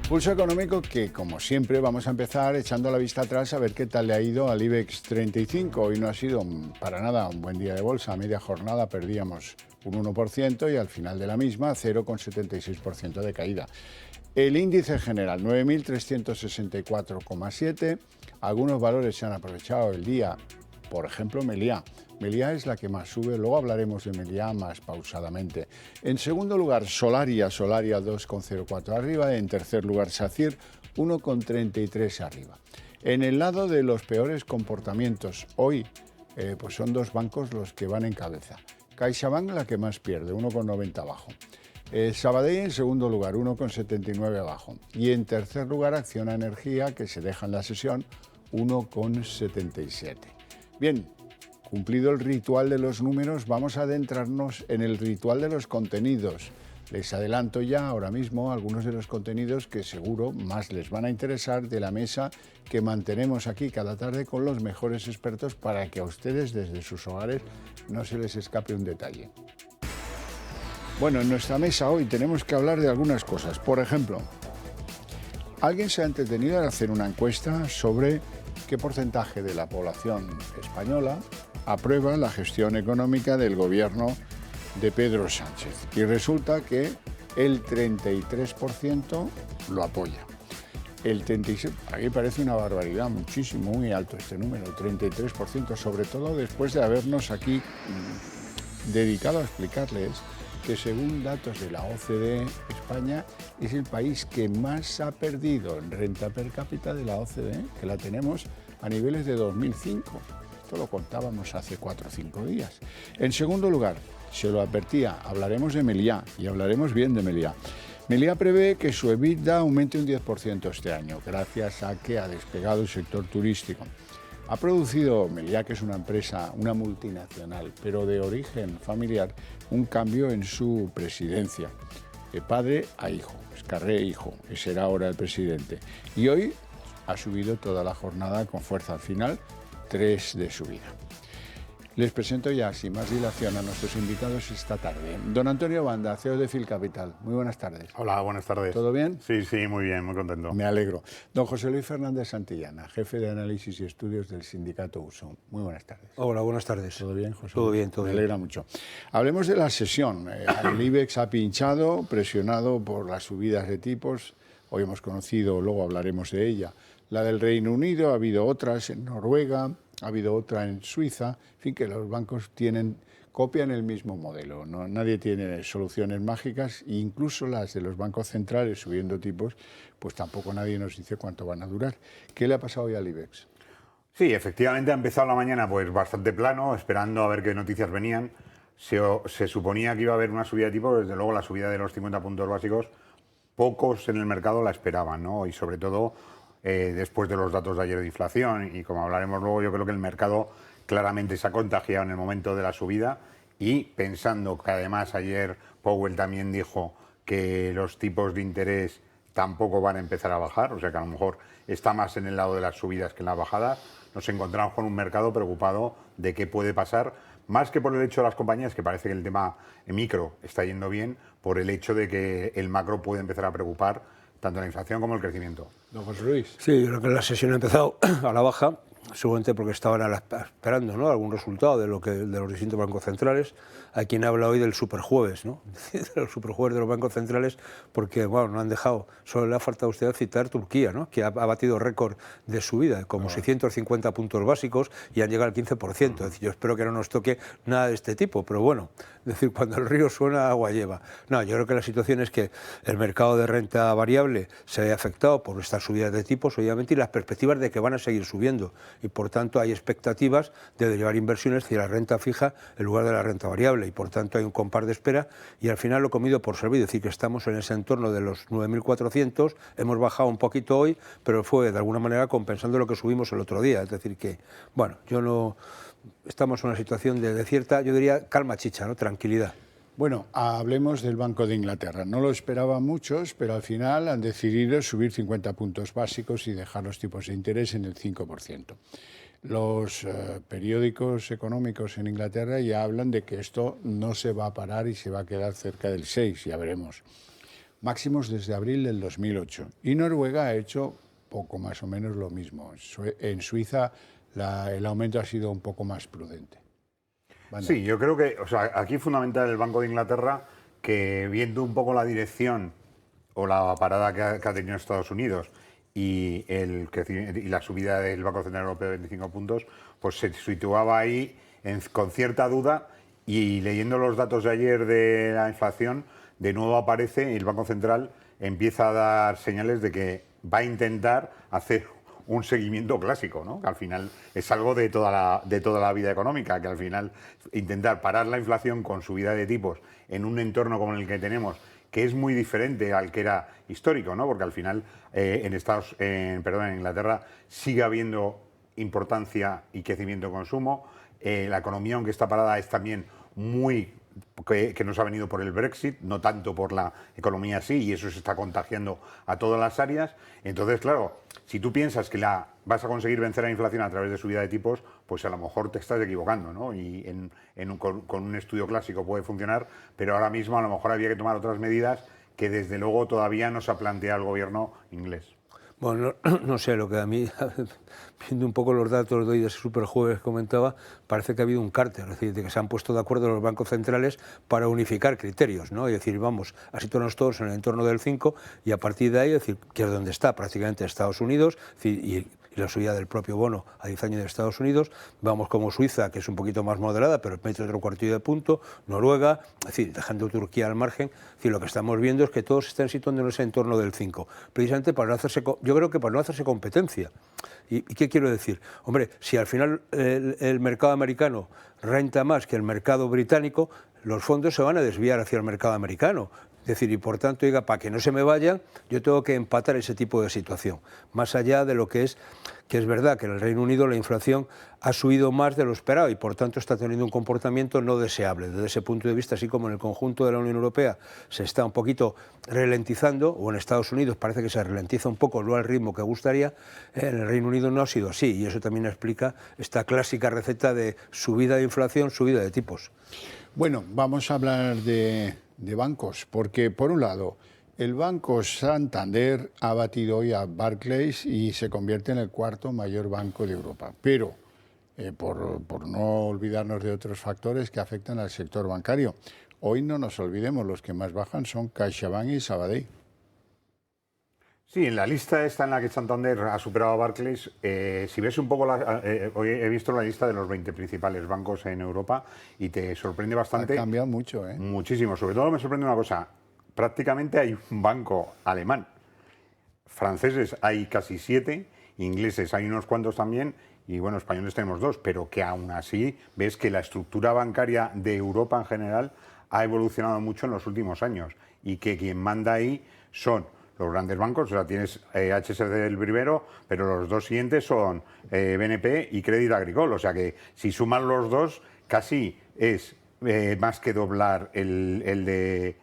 Pulso económico que, como siempre, vamos a empezar echando la vista atrás a ver qué tal le ha ido al IBEX 35. Hoy no ha sido para nada un buen día de bolsa. A media jornada perdíamos un 1% y al final de la misma 0,76% de caída. El índice general, 9.364,7. Algunos valores se han aprovechado el día. Por ejemplo, Meliá. Meliá es la que más sube, luego hablaremos de Meliá más pausadamente. En segundo lugar, Solaria 2,04 arriba. En tercer lugar, SACIR 1,33 arriba. En el lado de los peores comportamientos, hoy pues son dos bancos los que van en cabeza. CaixaBank la que más pierde, 1,90 abajo. Sabadell en segundo lugar, 1,79 abajo. Y en tercer lugar, Acciona Energía, que se deja en la sesión, 1,77. Bien, cumplido el ritual de los números, vamos a adentrarnos en el ritual de los contenidos. Les adelanto ya ahora mismo algunos de los contenidos que seguro más les van a interesar de la mesa que mantenemos aquí cada tarde con los mejores expertos para que a ustedes desde sus hogares no se les escape un detalle. Bueno, en nuestra mesa hoy tenemos que hablar de algunas cosas. Por ejemplo, alguien se ha entretenido en hacer una encuesta sobre qué porcentaje de la población española aprueba la gestión económica del gobierno de Pedro Sánchez. Y resulta que el 33% lo apoya. El 36%, aquí parece una barbaridad, muchísimo, muy alto este número, el 33%, sobre todo después de habernos aquí dedicado a explicarles que según datos de la OCDE, España es el país que más ha perdido en renta per cápita de la OCDE, que la tenemos a niveles de 2005. Esto lo contábamos hace 4 o 5 días. En segundo lugar, se lo advertía, hablaremos de Meliá y hablaremos bien de Meliá. Meliá prevé que su EBITDA aumente un 10% este año, gracias a que ha despegado el sector turístico. Ha producido Meliá, que es una empresa, una multinacional, pero de origen familiar, un cambio en su presidencia. De padre a hijo, Escarré hijo, ese era ahora el presidente. Y hoy ha subido toda la jornada con fuerza. Al final, 3 de subida. Les presento ya, sin más dilación, a nuestros invitados esta tarde. Don Antonio Banda, CEO de Fil Capital. Muy buenas tardes. Hola, buenas tardes. ¿Todo bien? Sí, muy bien, muy contento. Me alegro. Don José Luis Fernández Santillana, jefe de análisis y estudios del sindicato USO. Muy buenas tardes. Hola, buenas tardes. ¿Todo bien, José? Todo bien, todo bien. Me alegra mucho. Hablemos de la sesión. El IBEX ha pinchado, presionado por las subidas de tipos. Hoy hemos conocido, luego hablaremos de ella, la del Reino Unido, ha habido otras en Noruega, ha habido otra en Suiza. En fin, que los bancos copian el mismo modelo. ¿No? Nadie tiene soluciones mágicas, e incluso las de los bancos centrales subiendo tipos, pues tampoco nadie nos dice cuánto van a durar. ¿Qué le ha pasado hoy al IBEX? Sí, efectivamente ha empezado la mañana pues bastante plano, esperando a ver qué noticias venían. Se suponía que iba a haber una subida de tipo, desde luego la subida de los 50 puntos básicos, pocos en el mercado la esperaban, ¿no? Y sobre todo después de los datos de ayer de inflación, y como hablaremos luego, yo creo que el mercado claramente se ha contagiado en el momento de la subida, y pensando que además ayer Powell también dijo que los tipos de interés tampoco van a empezar a bajar, o sea que a lo mejor está más en el lado de las subidas que en las bajadas, nos encontramos con un mercado preocupado de qué puede pasar, más que por el hecho de las compañías, que parece que el tema micro está yendo bien, por el hecho de que el macro puede empezar a preocupar tanto la inflación como el crecimiento. Don José Luis. Sí, yo creo que la sesión ha empezado a la baja, seguramente porque estaban esperando, ¿no?, algún resultado de los distintos bancos centrales. Hay quien habla hoy del superjueves, ¿no?, del superjueves de los bancos centrales, porque bueno, no han dejado, solo le ha faltado a usted citar Turquía, ¿no?, que ha batido récord de subida, como 650 puntos básicos, y han llegado al 15%. Es decir, yo espero que no nos toque nada de este tipo, pero bueno, es decir, cuando el río suena, agua lleva. No, yo creo que la situación es que el mercado de renta variable se ve afectado por estas subidas de tipos, obviamente, y las perspectivas de que van a seguir subiendo. Y por tanto hay expectativas de derivar inversiones hacia la renta fija en lugar de la renta variable, y por tanto hay un compás de espera, y al final lo comido por servir, es decir, que estamos en ese entorno de los 9.400, hemos bajado un poquito hoy, pero fue de alguna manera compensando lo que subimos el otro día, es decir que, bueno, estamos en una situación de cierta, yo diría, calma chicha, ¿no?, tranquilidad. Bueno, hablemos del Banco de Inglaterra. No lo esperaban muchos, pero al final han decidido subir 50 puntos básicos y dejar los tipos de interés en el 5%. Los periódicos económicos en Inglaterra ya hablan de que esto no se va a parar y se va a quedar cerca del 6%, ya veremos. máximos desde abril del 2008. Y Noruega ha hecho poco más o menos lo mismo. En Suiza el aumento ha sido un poco más prudente. Sí, yo creo que, o sea, aquí fundamental el Banco de Inglaterra, que viendo un poco la dirección o la parada que ha tenido Estados Unidos y la subida del Banco Central Europeo de 25 puntos, pues se situaba ahí con cierta duda, y leyendo los datos de ayer de la inflación, de nuevo aparece, y el Banco Central empieza a dar señales de que va a intentar hacer un seguimiento clásico, ¿no? Que al final es algo de toda la vida económica, que al final intentar parar la inflación con subida de tipos en un entorno como el que tenemos, que es muy diferente al que era histórico, ¿no? Porque al final en Inglaterra sigue habiendo importancia y crecimiento de consumo. La economía, aunque está parada, es también muy que nos ha venido por el Brexit, no tanto por la economía sí, y eso se está contagiando a todas las áreas. Entonces, claro, si tú piensas que vas a conseguir vencer la inflación a través de subida de tipos, pues a lo mejor te estás equivocando, ¿no? Y con un estudio clásico puede funcionar, pero ahora mismo a lo mejor había que tomar otras medidas que desde luego todavía no se ha planteado el gobierno inglés. Bueno, no sé, lo que a mí, viendo un poco los datos de hoy de ese superjueves comentaba, parece que ha habido un cártel, es decir, de que se han puesto de acuerdo los bancos centrales para unificar criterios, ¿no? Y decir, vamos a situarnos todos en el entorno del 5 y a partir de ahí, decir, que es donde está prácticamente Estados Unidos, es decir, y la subida del propio bono a 10 años de Estados Unidos, vamos como Suiza, que es un poquito más moderada, pero mete otro cuartillo de punto, Noruega, es decir, dejando Turquía al margen, es decir, lo que estamos viendo es que todos se están situando en ese entorno del 5, precisamente para no hacerse, yo creo que para no hacerse competencia. ¿Y qué quiero decir? Hombre, si al final el mercado americano renta más que el mercado británico, los fondos se van a desviar hacia el mercado americano. Es decir, y por tanto, diga, para que no se me vayan, yo tengo que empatar ese tipo de situación. Más allá de lo que es verdad que en el Reino Unido la inflación ha subido más de lo esperado y por tanto está teniendo un comportamiento no deseable. Desde ese punto de vista, así como en el conjunto de la Unión Europea se está un poquito ralentizando, o en Estados Unidos parece que se ralentiza un poco, no al ritmo que gustaría, en el Reino Unido no ha sido así y eso también explica esta clásica receta de subida de inflación, subida de tipos. Bueno, vamos a hablar de bancos, porque por un lado, el Banco Santander ha batido hoy a Barclays y se convierte en el cuarto mayor banco de Europa. Pero, por no olvidarnos de otros factores que afectan al sector bancario, hoy no nos olvidemos, los que más bajan son CaixaBank y Sabadell. Sí, en la lista esta en la que Santander ha superado a Barclays, si ves un poco, hoy he visto la lista de los 20 principales bancos en Europa y te sorprende bastante. Ha cambiado mucho, ¿eh? Muchísimo. Sobre todo me sorprende una cosa, prácticamente hay un banco alemán. Franceses hay casi 7, ingleses hay unos cuantos también, y bueno, españoles tenemos 2, pero que aún así ves que la estructura bancaria de Europa en general ha evolucionado mucho en los últimos años y que quien manda ahí son los grandes bancos. O sea, tienes HSBC el primero, pero los dos siguientes son BNP y Crédit Agricole. O sea que si suman los dos, casi es más que doblar el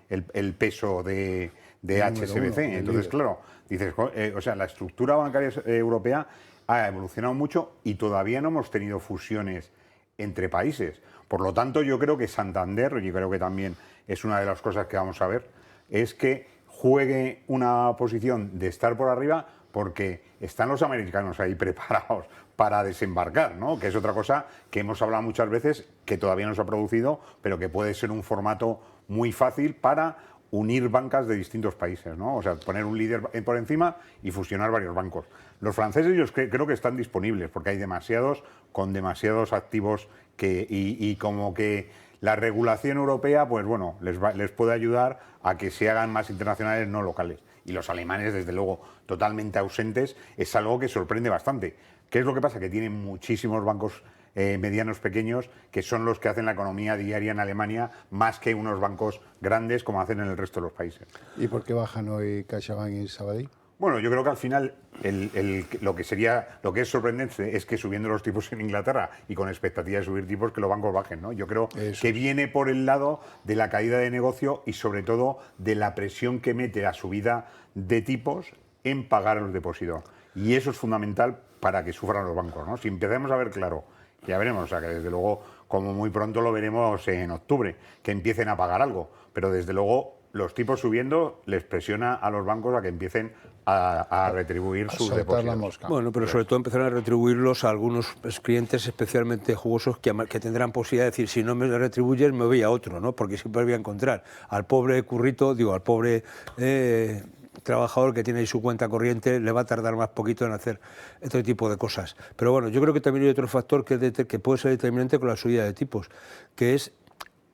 peso de HSBC. Entonces, claro, dices, o sea, la estructura bancaria europea ha evolucionado mucho y todavía no hemos tenido fusiones entre países. Por lo tanto, yo creo que Santander, y creo que también es una de las cosas que vamos a ver, es que juegue una posición de estar por arriba porque están los americanos ahí preparados para desembarcar, ¿no? Que es otra cosa que hemos hablado muchas veces, que todavía no se ha producido, pero que puede ser un formato muy fácil para unir bancas de distintos países, ¿no? O sea, poner un líder por encima y fusionar varios bancos. Los franceses yo creo que están disponibles porque hay demasiados con demasiados activos y como que la regulación europea, pues bueno, les puede ayudar a que se hagan más internacionales, no locales. Y los alemanes, desde luego, totalmente ausentes, es algo que sorprende bastante. ¿Qué es lo que pasa? Que tienen muchísimos bancos medianos, pequeños, que son los que hacen la economía diaria en Alemania, más que unos bancos grandes como hacen en el resto de los países. ¿Y por qué bajan hoy CaixaBank y Sabadell? Bueno, yo creo que al final lo que es sorprendente es que subiendo los tipos en Inglaterra y con expectativa de subir tipos, que los bancos bajen, ¿no? Yo creo que viene por el lado de la caída de negocio y sobre todo de la presión que mete la subida de tipos en pagar los depósitos. Y eso es fundamental para que sufran los bancos, ¿no? Si empezamos a ver claro, ya veremos, o sea que desde luego, como muy pronto lo veremos en octubre, que empiecen a pagar algo, pero desde luego los tipos subiendo les presiona a los bancos a que empiecen a retribuir sus soltar la depósitos. mosca. Bueno, pero sobre todo empezar a retribuirlos a algunos clientes especialmente jugosos que tendrán posibilidad de decir, si no me retribuyes me voy a otro, ¿no? Porque siempre voy a encontrar al pobre currito, digo, al pobre trabajador que tiene ahí su cuenta corriente, le va a tardar más poquito en hacer este tipo de cosas. Pero bueno, yo creo que también hay otro factor que puede ser determinante con la subida de tipos, que es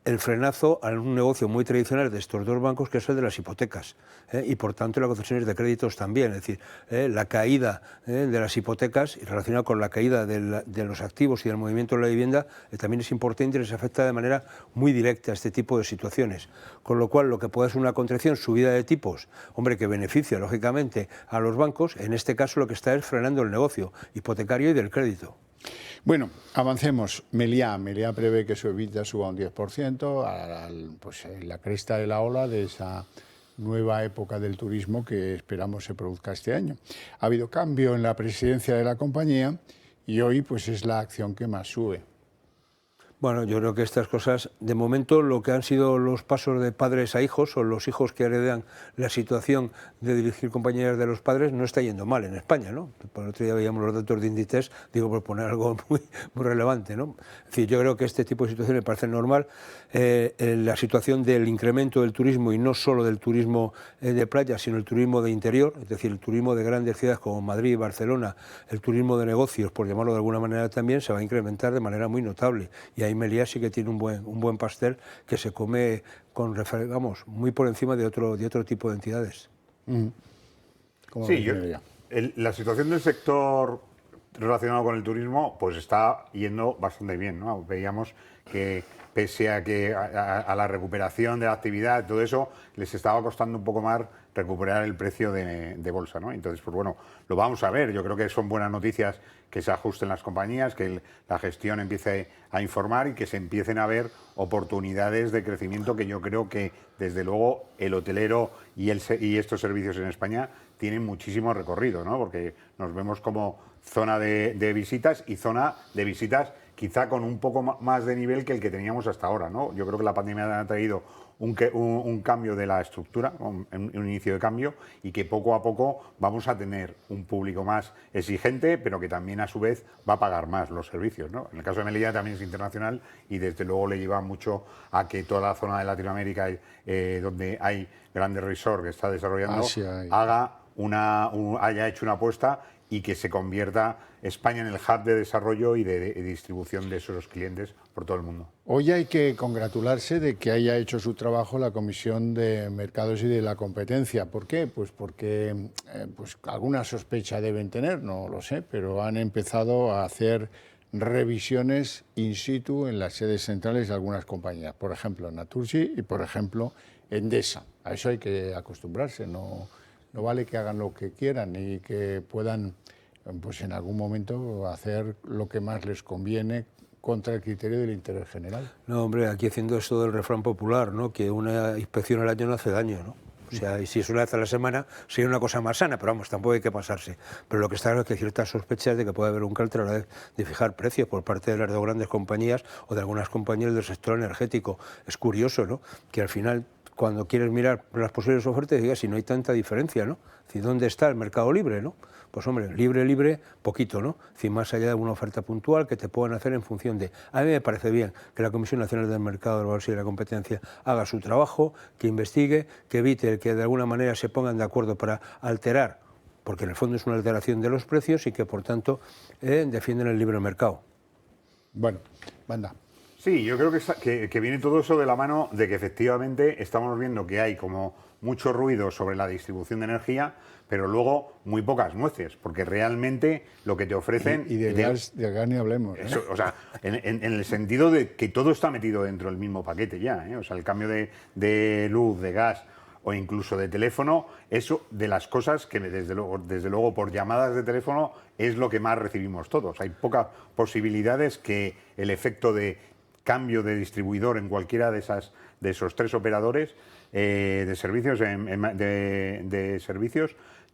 el frenazo a un negocio muy tradicional de estos dos bancos, que es el de las hipotecas, y por tanto las concesiones de créditos también. Es decir, la caída de las hipotecas y relacionada con la caída de los activos y del movimiento de la vivienda también es importante y les afecta de manera muy directa a este tipo de situaciones. Con lo cual, lo que puede ser una contracción, subida de tipos, hombre, que beneficia lógicamente a los bancos, en este caso lo que está es frenando el negocio hipotecario y del crédito. Bueno, avancemos. Meliá prevé que su EBITDA suba un 10%, pues en la cresta de la ola de esa nueva época del turismo que esperamos se produzca este año. Ha habido cambio en la presidencia de la compañía y hoy pues es la acción que más sube. Bueno, yo creo que estas cosas, de momento, lo que han sido los pasos de padres a hijos, o los hijos que heredan la situación de dirigir compañías de los padres, no está yendo mal en España, ¿no? Por el otro día veíamos los datos de Inditex, digo, por poner algo muy relevante, ¿no? Es decir, yo creo que este tipo de situaciones me parece normal. La situación del incremento del turismo, y no solo del turismo de playa, sino el turismo de interior, es decir, el turismo de grandes ciudades como Madrid, Barcelona, el turismo de negocios, por llamarlo de alguna manera también, se va a incrementar de manera muy notable. Y ahí Meliá sí que tiene un buen pastel que se come muy por encima de otro tipo de entidades. Sí, la situación del sector relacionado con el turismo pues está yendo bastante bien, ¿no? Veíamos que pese a que a la recuperación de la actividad, todo eso, les estaba costando un poco más recuperar el precio de bolsa, ¿no? Entonces, pues bueno, lo vamos a ver. Yo creo que son buenas noticias que se ajusten las compañías, que la gestión empiece a informar y que se empiecen a ver oportunidades de crecimiento, que yo creo que, desde luego, el hotelero y estos servicios en España tienen muchísimo recorrido, ¿no? Porque nos vemos como zona de visitas y zona de visitas quizá con un poco más de nivel que el que teníamos hasta ahora, ¿no? Yo creo que la pandemia ha traído un cambio de la estructura, un inicio de cambio, y que poco a poco vamos a tener un público más exigente, pero que también a su vez va a pagar más los servicios, ¿no? En el caso de Meliá también es internacional y desde luego le lleva mucho a que toda la zona de Latinoamérica, donde hay grandes resorts que está desarrollando, haya hecho una apuesta y que se convierta España en el hub de desarrollo y de distribución de esos clientes por todo el mundo. Hoy hay que congratularse de que haya hecho su trabajo la Comisión de Mercados y de la Competencia. ¿Por qué? Pues porque pues alguna sospecha deben tener, no lo sé, pero han empezado a hacer revisiones in situ en las sedes centrales de algunas compañías, por ejemplo Naturgy y por ejemplo Endesa. A eso hay que acostumbrarse, no vale que hagan lo que quieran y que puedan, pues en algún momento, hacer lo que más les conviene contra el criterio del interés general. No, hombre, aquí haciendo esto del refrán popular, ¿no? Que una inspección al año no hace daño, ¿no? O sea, y si es una vez a la semana, sería una cosa más sana, pero vamos, tampoco hay que pasarse. Pero lo que está claro es que hay ciertas sospechas de que puede haber un cálculo a la hora de fijar precios por parte de las dos grandes compañías o de algunas compañías del sector energético. Es curioso, ¿no? Que al final, cuando quieres mirar las posibles ofertas, digas si no hay tanta diferencia, ¿no? Es decir, ¿dónde está el mercado libre, no? Pues hombre, libre, poquito, ¿no? Es decir, más allá de una oferta puntual que te puedan hacer en función de... A mí me parece bien que la Comisión Nacional del Mercado de Valores y de la Competencia haga su trabajo, que investigue, que evite que de alguna manera se pongan de acuerdo para alterar, porque en el fondo es una alteración de los precios y que por tanto defienden el libre mercado. Bueno, manda. Sí, yo creo que viene todo eso de la mano de que efectivamente estamos viendo que hay como mucho ruido sobre la distribución de energía, pero luego muy pocas nueces, porque realmente lo que te ofrecen... Y de gas ni hablemos. Eso, o sea, en el sentido de que todo está metido dentro del mismo paquete ya, ¿eh? O sea, el cambio de luz, de gas o incluso de teléfono, eso de las cosas que desde luego por llamadas de teléfono es lo que más recibimos todos. Hay pocas posibilidades que el efecto de cambio de distribuidor en cualquiera de esos tres operadores de servicios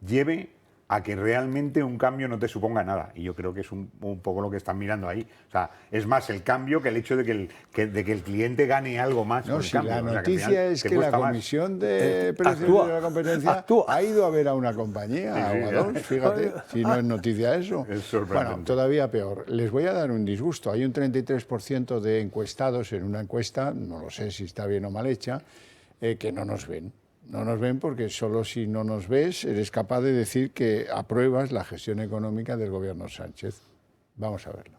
lleve a que realmente un cambio no te suponga nada. Y yo creo que es un poco lo que están mirando ahí. O sea, es más el cambio que el hecho de que el cliente gane algo más. No, con si el cambio. la O sea, que al noticia final es te que la cuesta más. Comisión de Precios actúa, de la Competencia actúa. ha ido a ver a una compañía, Sí, o a dos, fíjate, si no es noticia eso. Es sorprendente. Bueno, todavía peor. Les voy a dar un disgusto. Hay un 33% de encuestados en una encuesta, no lo sé si está bien o mal hecha, que no nos ven. No nos ven porque solo si no nos ves eres capaz de decir que apruebas la gestión económica del gobierno Sánchez. Vamos a verlo.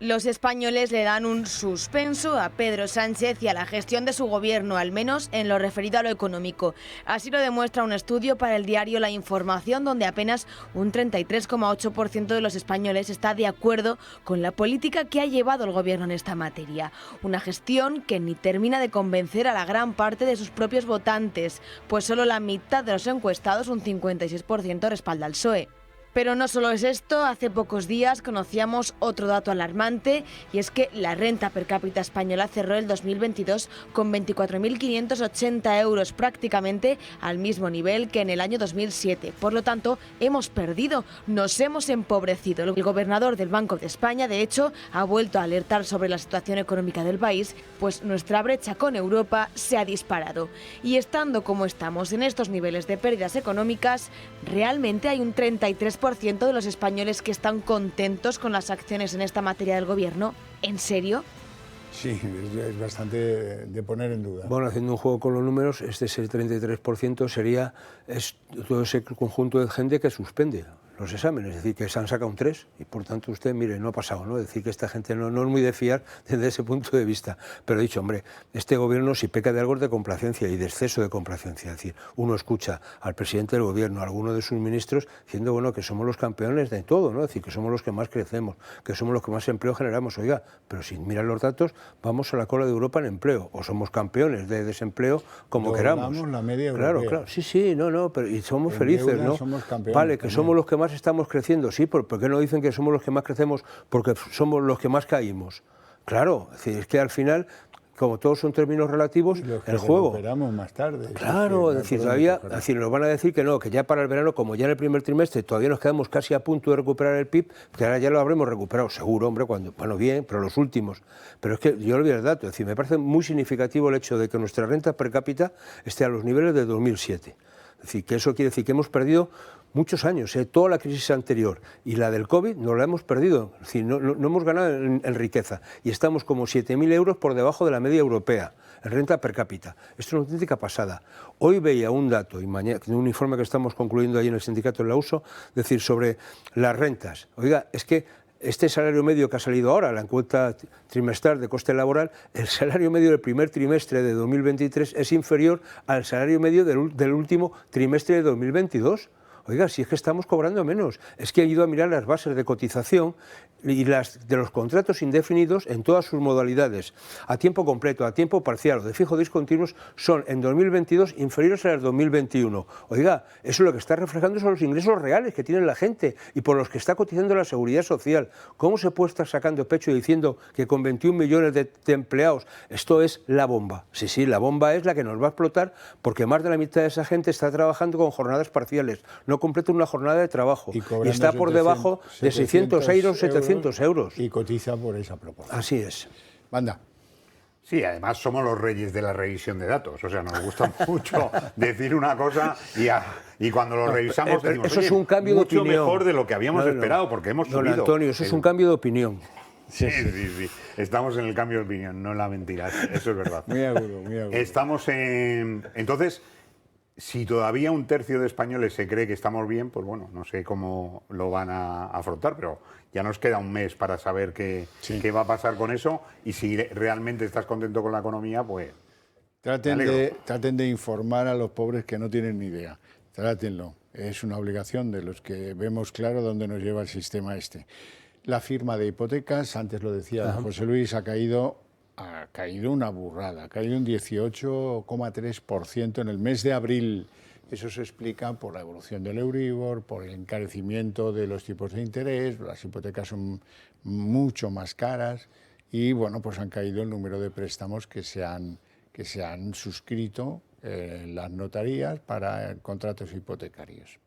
Los españoles le dan un suspenso a Pedro Sánchez y a la gestión de su gobierno, al menos en lo referido a lo económico. Así lo demuestra un estudio para el diario La Información, donde apenas un 33,8% de los españoles está de acuerdo con la política que ha llevado el gobierno en esta materia. Una gestión que ni termina de convencer a la gran parte de sus propios votantes, pues solo la mitad de los encuestados, un 56%, respalda al PSOE. Pero no solo es esto, hace pocos días conocíamos otro dato alarmante, y es que la renta per cápita española cerró el 2022 con 24.580 euros, prácticamente al mismo nivel que en el año 2007. Por lo tanto, hemos perdido, nos hemos empobrecido. El gobernador del Banco de España, de hecho, ha vuelto a alertar sobre la situación económica del país, pues nuestra brecha con Europa se ha disparado. Y estando como estamos en estos niveles de pérdidas económicas, realmente hay un 33% de los españoles que están contentos con las acciones en esta materia del gobierno. ¿En serio? Sí, es bastante de poner en duda. Bueno, haciendo un juego con los números, ese 33% sería todo ese conjunto de gente que suspende los exámenes, es decir, que se han sacado un 3 y por tanto usted, mire, no ha pasado, ¿no? Es decir, que esta gente no es muy de fiar desde ese punto de vista. Pero he dicho, hombre, este gobierno si peca de algo es de complacencia y de exceso de complacencia. Es decir, uno escucha al presidente del gobierno, a alguno de sus ministros, diciendo, bueno, que somos los campeones de todo, ¿no? Es decir, que somos los que más crecemos, que somos los que más empleo generamos. Oiga, pero si miran los datos, vamos a la cola de Europa en empleo, o somos campeones de desempleo como queramos. La media europea. Claro, sí, no, pero y somos En felices, deuda ¿no? somos campeones Vale, que también. somos los que más estamos creciendo, sí, ¿por qué no dicen que somos los que más crecemos? Porque somos los que más caímos. Claro, es que al final, como todos son términos relativos, Los que el juego... recuperamos más tarde. Claro, es decir, todavía nos van a decir que no, que ya para el verano, como ya en el primer trimestre todavía nos quedamos casi a punto de recuperar el PIB, que ahora ya lo habremos recuperado, seguro, hombre, bueno, bien, pero los últimos. Pero es que yo olvidé el dato, es decir, me parece muy significativo el hecho de que nuestra renta per cápita esté a los niveles de 2007. Es decir, que eso quiere decir que hemos perdido muchos años, toda la crisis anterior y la del COVID no la hemos perdido, es decir, no hemos ganado en riqueza y estamos como 7.000 euros por debajo de la media europea en renta per cápita. Esto es una auténtica pasada. Hoy veía un dato, y mañana, un informe que estamos concluyendo ahí en el sindicato de la USO, decir sobre las rentas. Oiga, es que este salario medio que ha salido ahora, la encuesta trimestral de coste laboral, el salario medio del primer trimestre de 2023 es inferior al salario medio del último trimestre de 2022. Oiga, si es que estamos cobrando menos, es que he ido a mirar las bases de cotización y las de los contratos indefinidos en todas sus modalidades, a tiempo completo, a tiempo parcial o de fijo discontinuos, son en 2022 inferiores a las 2021. Oiga, eso lo que está reflejando son los ingresos reales que tiene la gente y por los que está cotizando la Seguridad Social. ¿Cómo se puede estar sacando pecho y diciendo que con 21 millones de empleados esto es la bomba? Sí, la bomba es la que nos va a explotar porque más de la mitad de esa gente está trabajando con jornadas parciales, no completa una jornada de trabajo y está por debajo de 600 euros, 700 euros. Y cotiza por esa proporción. Así es. Banda. Sí, además somos los reyes de la revisión de datos. O sea, nos gusta mucho decir una cosa y cuando lo revisamos decimos, eso es un cambio de mucho opinión. mejor de lo que habíamos esperado, porque hemos Don subido. Antonio, eso es un cambio de opinión. Sí. Estamos en el cambio de opinión, no en la mentira. Eso es verdad. Muy agudo, muy agudo. Estamos en... Entonces, si todavía un tercio de españoles se cree que estamos bien, pues bueno, no sé cómo lo van a afrontar, pero ya nos queda un mes para saber qué va a pasar con eso y si realmente estás contento con la economía, pues... Traten de informar a los pobres que no tienen ni idea. Trátenlo. Es una obligación de los que vemos claro dónde nos lleva el sistema este. La firma de hipotecas, antes lo decía José Luis, ha caído una burrada, ha caído un 18,3% en el mes de abril. Eso se explica por la evolución del Euribor, por el encarecimiento de los tipos de interés, las hipotecas son mucho más caras y bueno, pues han caído el número de préstamos que se han suscrito en las notarías para contratos hipotecarios.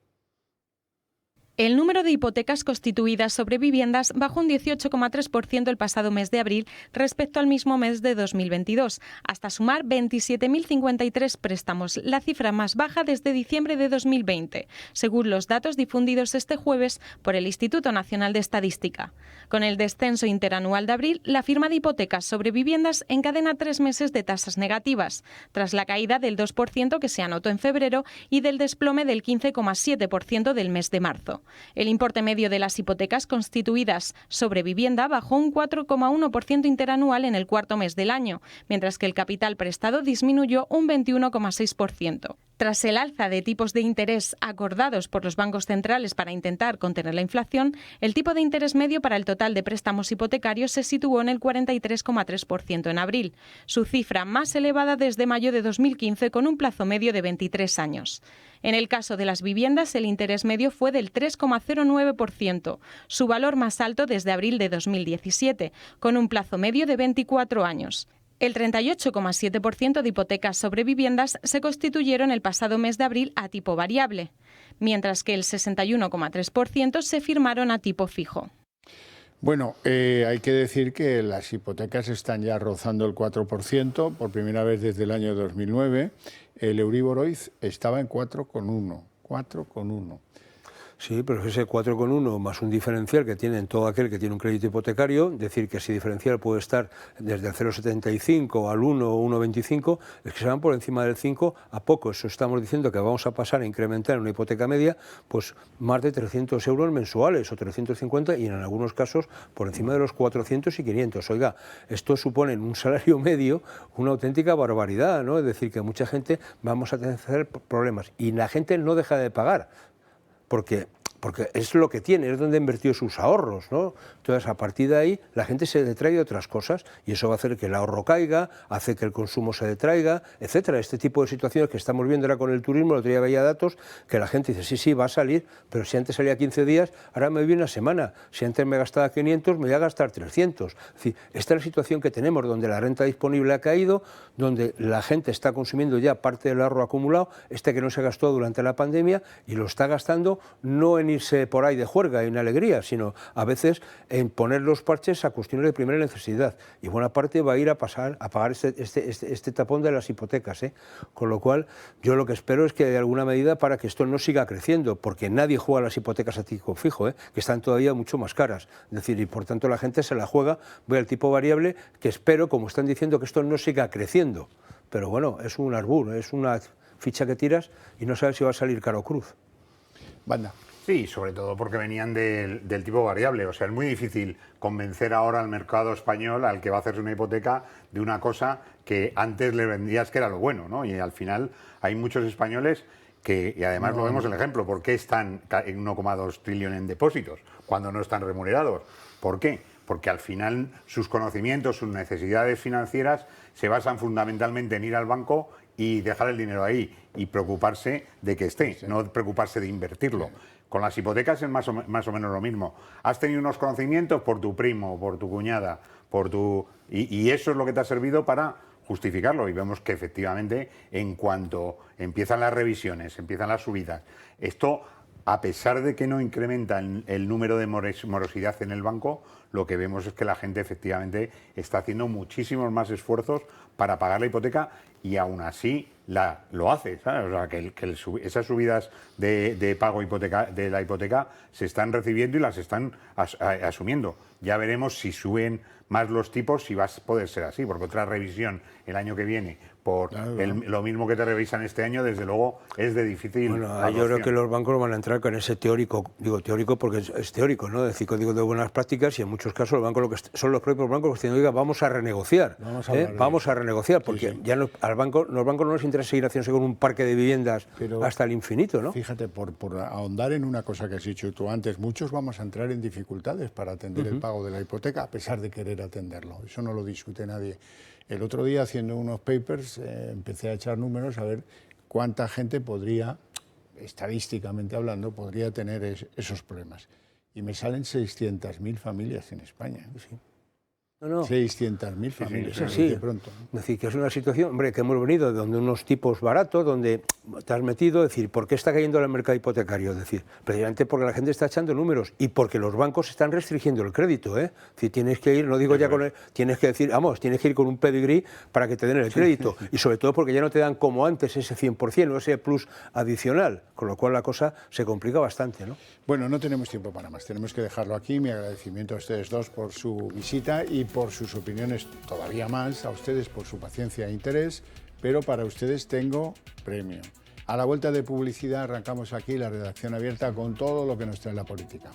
El número de hipotecas constituidas sobre viviendas bajó un 18,3% el pasado mes de abril respecto al mismo mes de 2022, hasta sumar 27.053 préstamos, la cifra más baja desde diciembre de 2020, según los datos difundidos este jueves por el Instituto Nacional de Estadística. Con el descenso interanual de abril, la firma de hipotecas sobre viviendas encadena 3 meses de tasas negativas, tras la caída del 2% que se anotó en febrero y del desplome del 15,7% del mes de marzo. El importe medio de las hipotecas constituidas sobre vivienda bajó un 4,1% interanual en el cuarto mes del año, mientras que el capital prestado disminuyó un 21,6%. Tras el alza de tipos de interés acordados por los bancos centrales para intentar contener la inflación, el tipo de interés medio para el total de préstamos hipotecarios se situó en el 43,3% en abril, su cifra más elevada desde mayo de 2015 con un plazo medio de 23 años. En el caso de las viviendas, el interés medio fue del 3,09%, su valor más alto desde abril de 2017, con un plazo medio de 24 años. El 38,7% de hipotecas sobre viviendas se constituyeron el pasado mes de abril a tipo variable, mientras que el 61,3% se firmaron a tipo fijo. Bueno, hay que decir que las hipotecas están ya rozando el 4%, por primera vez desde el año 2009. El Euribor hoy estaba en 4,1. Sí, pero ese 4,1 más un diferencial que tiene todo aquel que tiene un crédito hipotecario, decir que ese diferencial puede estar desde el 0,75 al 1 o 1,25, es que se van por encima del 5 a poco. Eso estamos diciendo que vamos a pasar a incrementar en una hipoteca media pues más de 300 euros mensuales o 350 y en algunos casos por encima de los 400 y 500. Oiga, esto supone en un salario medio una auténtica barbaridad, ¿no? Es decir, que mucha gente vamos a tener problemas y la gente no deja de pagar. Porque es lo que tiene, es donde ha invertido sus ahorros, ¿no? Entonces, a partir de ahí, la gente se detrae de otras cosas y eso va a hacer que el ahorro caiga, hace que el consumo se detraiga, etcétera. Este tipo de situaciones que estamos viendo ahora con el turismo, el otro día veía datos que la gente dice, sí, va a salir, pero si antes salía 15 días, ahora me viene una semana. Si antes me gastaba 500, me voy a gastar 300. Es decir, esta es la situación que tenemos, donde la renta disponible ha caído, donde la gente está consumiendo ya parte del ahorro acumulado, que no se gastó durante la pandemia, y lo está gastando no en irse por ahí de juerga y en alegría, sino a veces en poner los parches a cuestiones de primera necesidad. Y buena parte va a ir a pagar este tapón de las hipotecas, ¿eh? Con lo cual, yo lo que espero es que de alguna medida para que esto no siga creciendo, porque nadie juega las hipotecas a tipo fijo, que están todavía mucho más caras. Es decir, y por tanto la gente se la juega, voy al tipo variable, que espero, como están diciendo, que esto no siga creciendo. Pero bueno, es un arbur, es una ficha que tiras y no sabes si va a salir caro cruz. Banda. Sí, sobre todo porque venían del tipo variable. O sea, es muy difícil convencer ahora al mercado español, al que va a hacerse una hipoteca, de una cosa que antes le vendías que era lo bueno, ¿no? Y al final hay muchos españoles que, y además lo vemos el ejemplo, ¿por qué están en 1,2 trillón en depósitos cuando no están remunerados? ¿Por qué? Porque al final sus conocimientos, sus necesidades financieras se basan fundamentalmente en ir al banco y dejar el dinero ahí y preocuparse de que esté, no preocuparse de invertirlo. Con las hipotecas es más o menos lo mismo. Has tenido unos conocimientos por tu primo, por tu cuñada, y eso es lo que te ha servido para justificarlo. Y vemos que efectivamente, en cuanto empiezan las revisiones, empiezan las subidas, esto, a pesar de que no incrementa el número de morosidad en el banco, lo que vemos es que la gente efectivamente está haciendo muchísimos más esfuerzos para pagar la hipoteca y aún así lo hace, ¿sabes? O sea, que esas subidas de pago de la hipoteca se están recibiendo y las están asumiendo. Ya veremos si suben más los tipos, si va a poder ser así, porque otra revisión el año que viene por lo mismo que te revisan este año, desde luego es de difícil. Bueno, yo creo que los bancos van a entrar con ese teórico, digo teórico porque es teórico, ¿no? Decir código de buenas prácticas, y en muchos casos los bancos son los propios bancos que dicen, oiga, vamos a renegociar, vamos a renegociar, porque ya los bancos no les interesa seguir haciéndose con un parque de viviendas hasta el infinito, ¿no? Fíjate, por ahondar en una cosa que has dicho tú antes, muchos vamos a entrar en dificultades para atender el pago de la hipoteca, a pesar de querer atenderlo. Eso no lo discute nadie. El otro día, haciendo unos papers, empecé a echar números a ver cuánta gente podría, estadísticamente hablando, podría tener esos problemas. Y me salen 600.000 familias en España. Sí. No. 600.000 familias, Sí, de pronto. Es decir, que es una situación, hombre, que hemos venido de donde unos tipos baratos, donde te has metido, es decir, ¿por qué está cayendo el mercado hipotecario? Es decir, precisamente porque la gente está echando números y porque los bancos están restringiendo el crédito, ¿eh? Es decir, tienes que ir, no digo ya con tienes que decir, vamos, tienes que ir con un pedigrí para que te den el crédito. Y sobre todo porque ya no te dan como antes ese 100% o ese plus adicional, con lo cual la cosa se complica bastante, ¿no? Bueno, no tenemos tiempo para más, tenemos que dejarlo aquí. Mi agradecimiento a ustedes dos por su visita y por sus opiniones, todavía más a ustedes por su paciencia e interés, pero para ustedes tengo premio. A la vuelta de publicidad arrancamos aquí la redacción abierta con todo lo que nos trae la política.